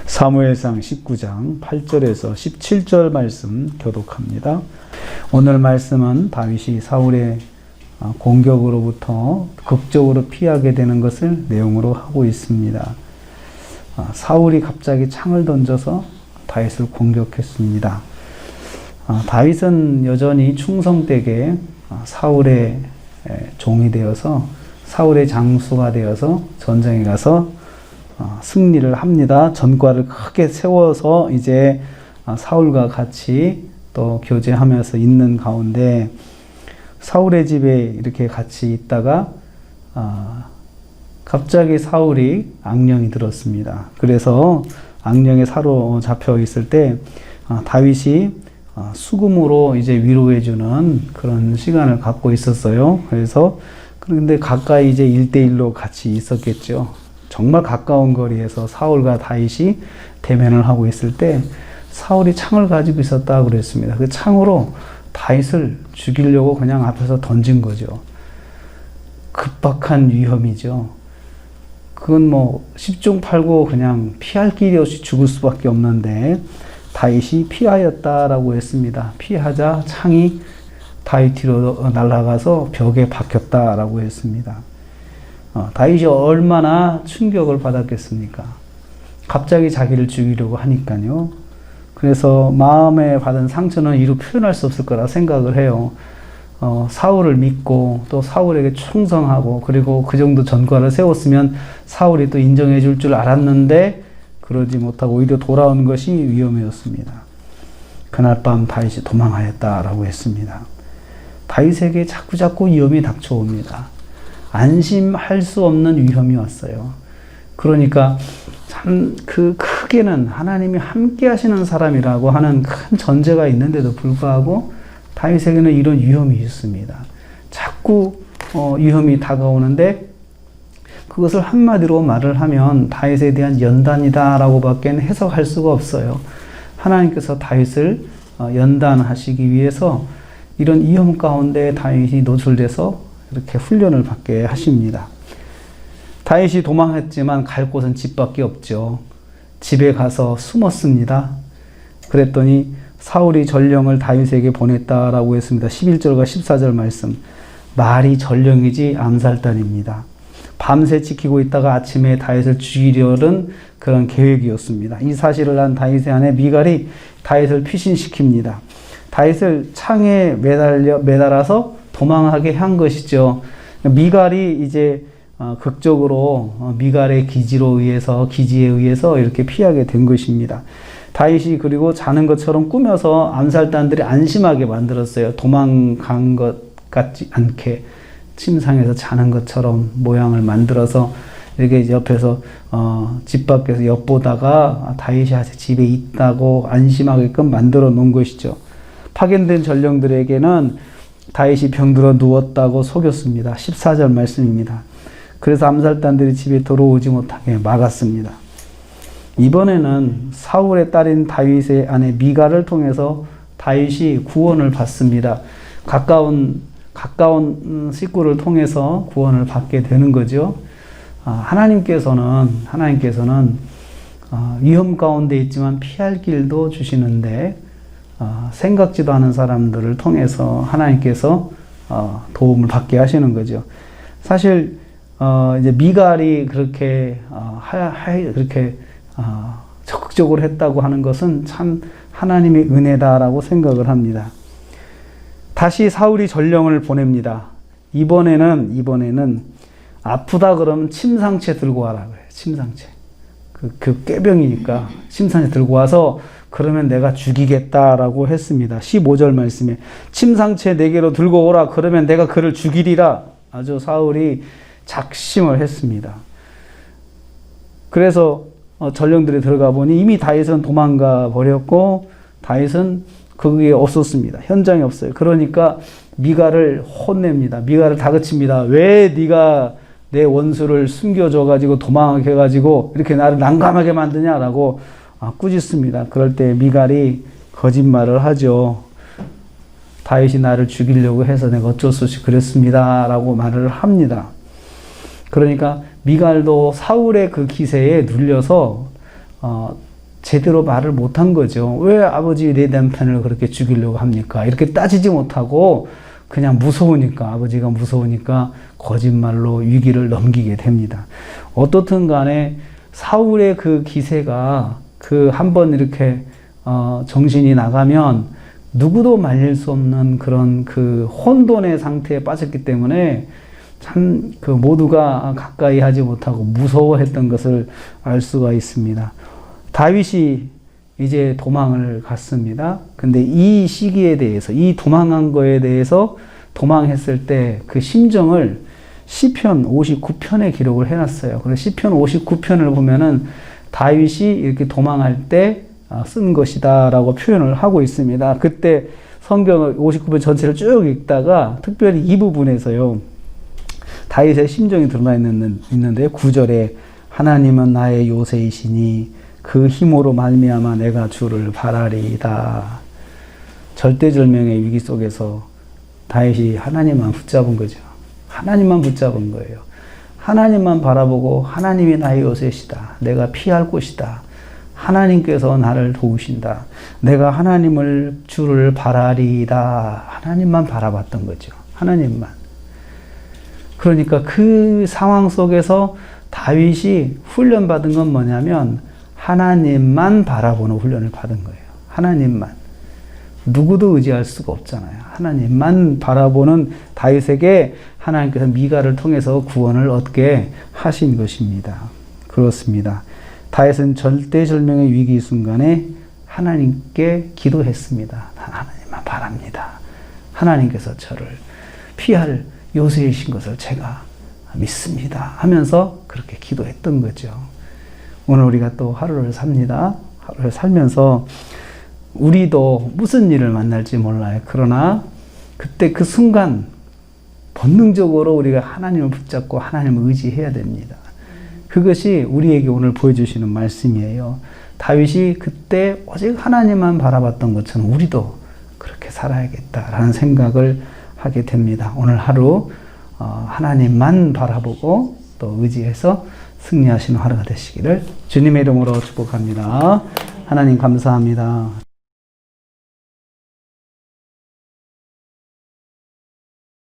사무엘상 19장 8절에서 17절 말씀 교독합니다. 오늘 말씀은 다윗이 사울의 공격으로부터 극적으로 피하게 되는 것을 내용으로 하고 있습니다. 사울이 갑자기 창을 던져서 다윗을 공격했습니다. 다윗은 여전히 충성되게 사울의 종이 되어서 사울의 장수가 되어서 전쟁에 가서 승리를 합니다. 전과를 크게 세워서 이제 사울과 같이 또 교제하면서 있는 가운데 사울의 집에 이렇게 같이 있다가 갑자기 사울이 악령이 들었습니다. 그래서 악령에 사로잡혀 있을 때 다윗이 수금으로 이제 위로해주는 그런 시간을 갖고 있었어요. 그래서 그런데 가까이 이제 1대1로 같이 있었겠죠. 정말 가까운 거리에서 사울과 다윗이 대면을 하고 있을 때 사울이 창을 가지고 있었다고 그랬습니다. 그 창으로 다윗을 죽이려고 그냥 앞에서 던진 거죠. 급박한 위험이죠. 그건 뭐 10중 8구 그냥 피할 길이 없이 죽을 수밖에 없는데 다윗이 피하였다라고 했습니다. 피하자 창이 다윗 뒤로 날아가서 벽에 박혔다라고 했습니다. 다윗이 얼마나 충격을 받았겠습니까? 갑자기 자기를 죽이려고 하니까요. 그래서 마음에 받은 상처는 이루 표현할 수 없을 거라 생각을 해요. 사울을 믿고 또 사울에게 충성하고 그리고 그 정도 전과를 세웠으면 사울이 또 인정해 줄 줄 알았는데 그러지 못하고 오히려 돌아오는 것이 위험이었습니다. 그날 밤 다윗이 도망하였다라고 했습니다. 다윗에게 자꾸자꾸 위험이 닥쳐옵니다. 안심할 수 없는 위험이 왔어요. 그러니까 참 그 크게는 하나님이 함께 하시는 사람이라고 하는 큰 전제가 있는데도 불구하고 다윗에게는 이런 위험이 있습니다. 자꾸 위험이 다가오는데 그것을 한마디로 말을 하면 다윗에 대한 연단이다라고 밖에 해석할 수가 없어요. 하나님께서 다윗을 연단하시기 위해서 이런 위험 가운데 다윗이 노출돼서 이렇게 훈련을 받게 하십니다. 다윗이 도망했지만 갈 곳은 집밖에 없죠. 집에 가서 숨었습니다. 그랬더니 사울이 전령을 다윗에게 보냈다라고 했습니다. 11절과 14절 말씀. 말이 전령이지 암살단입니다. 밤새 지키고 있다가 아침에 다윗을 죽이려는 그런 계획이었습니다. 이 사실을 안 다윗의 아내 미갈이 다윗을 피신시킵니다. 다윗을 창에 매달아서 도망하게 한 것이죠. 미갈이 이제 극적으로 미갈의 기지에 의해서 이렇게 피하게 된 것입니다. 다윗이 그리고 자는 것처럼 꾸며서 암살단들이 안심하게 만들었어요. 도망간 것 같지 않게 침상에서 자는 것처럼 모양을 만들어서 이렇게 옆에서 집 밖에서 엿보다가 다윗이 아직 집에 있다고 안심하게끔 만들어 놓은 것이죠. 파견된 전령들에게는 다윗이 병들어 누웠다고 속였습니다. 14절 말씀입니다. 그래서 암살단들이 집에 들어오지 못하게 막았습니다. 이번에는 사울의 딸인 다윗의 아내 미갈을 통해서 다윗이 구원을 받습니다. 가까운 식구를 통해서 구원을 받게 되는 거죠. 하나님께서는 위험 가운데 있지만 피할 길도 주시는데 생각지도 않은 사람들을 통해서 하나님께서 도움을 받게 하시는 거죠. 사실 이제 미갈이 그렇게 적극적으로 했다고 하는 것은 참 하나님의 은혜다라고 생각을 합니다. 다시 사울이 전령을 보냅니다. 이번에는 아프다 그러면 침상채 들고 와라 그래요. 침상채. 그 꾀병이니까 침상채 들고 와서 그러면 내가 죽이겠다라고 했습니다. 15절 말씀에 침상채 4개로 들고 오라 그러면 내가 그를 죽이리라. 아주 사울이 작심을 했습니다. 그래서 전령들이 들어가 보니 이미 다윗은 도망가 버렸고 다윗은 거기에 없었습니다. 현장에 없어요. 그러니까 미갈을 혼냅니다. 미갈을 다그칩니다. 왜 네가 내 원수를 숨겨줘가지고 도망하게 해가지고 이렇게 나를 난감하게 만드냐라고 꾸짖습니다. 그럴 때 미갈이 거짓말을 하죠. 다윗이 나를 죽이려고 해서 내가 어쩔 수 없이 그랬습니다. 라고 말을 합니다. 그러니까 미갈도 사울의 그 기세에 눌려서 제대로 말을 못한 거죠. 왜 아버지 내 남편을 그렇게 죽이려고 합니까? 이렇게 따지지 못하고 그냥 무서우니까, 아버지가 무서우니까 거짓말로 위기를 넘기게 됩니다. 어떻든 간에 사울의 그 기세가 그 한번 이렇게 정신이 나가면 누구도 말릴 수 없는 그런 그 혼돈의 상태에 빠졌기 때문에 참 그 모두가 가까이 하지 못하고 무서워했던 것을 알 수가 있습니다. 다윗이 이제 도망을 갔습니다. 근데 이 시기에 대해서, 이 도망한 거에 대해서 도망했을 때 그 심정을 시편 59편에 기록을 해놨어요. 그래서 시편 59편을 보면은 다윗이 이렇게 도망할 때 쓴 것이다 라고 표현을 하고 있습니다. 그때 성경을 59편 전체를 쭉 읽다가 특별히 이 부분에서요, 다윗의 심정이 드러나 있는데 9절에 하나님은 나의 요새이시니 그 힘으로 말미암아 내가 주를 바라리이다. 절대절명의 위기 속에서 다윗이 하나님만 붙잡은 거죠. 하나님만 붙잡은 거예요. 하나님만 바라보고 하나님이 나의 요새시다. 내가 피할 곳이다. 하나님께서 나를 도우신다. 내가 하나님을 주를 바라리이다. 하나님만 바라봤던 거죠. 하나님만. 그러니까 그 상황 속에서 다윗이 훈련받은 건 뭐냐면 하나님만 바라보는 훈련을 받은 거예요. 하나님만. 누구도 의지할 수가 없잖아요. 하나님만 바라보는 다윗에게 하나님께서 미가를 통해서 구원을 얻게 하신 것입니다. 그렇습니다. 다윗은 절대절명의 위기 순간에 하나님께 기도했습니다. 하나님만 바랍니다. 하나님께서 저를 피할 요새이신 것을 제가 믿습니다. 하면서 그렇게 기도했던 거죠. 오늘 우리가 또 하루를 삽니다. 하루를 살면서 우리도 무슨 일을 만날지 몰라요. 그러나 그때 그 순간 본능적으로 우리가 하나님을 붙잡고 하나님을 의지해야 됩니다. 그것이 우리에게 오늘 보여주시는 말씀이에요. 다윗이 그때 오직 하나님만 바라봤던 것처럼 우리도 그렇게 살아야겠다라는 생각을 하게 됩니다. 오늘 하루 하나님만 바라보고 또 의지해서 승리하시는 하루가 되시기를 주님의 이름으로 축복합니다. 하나님 감사합니다.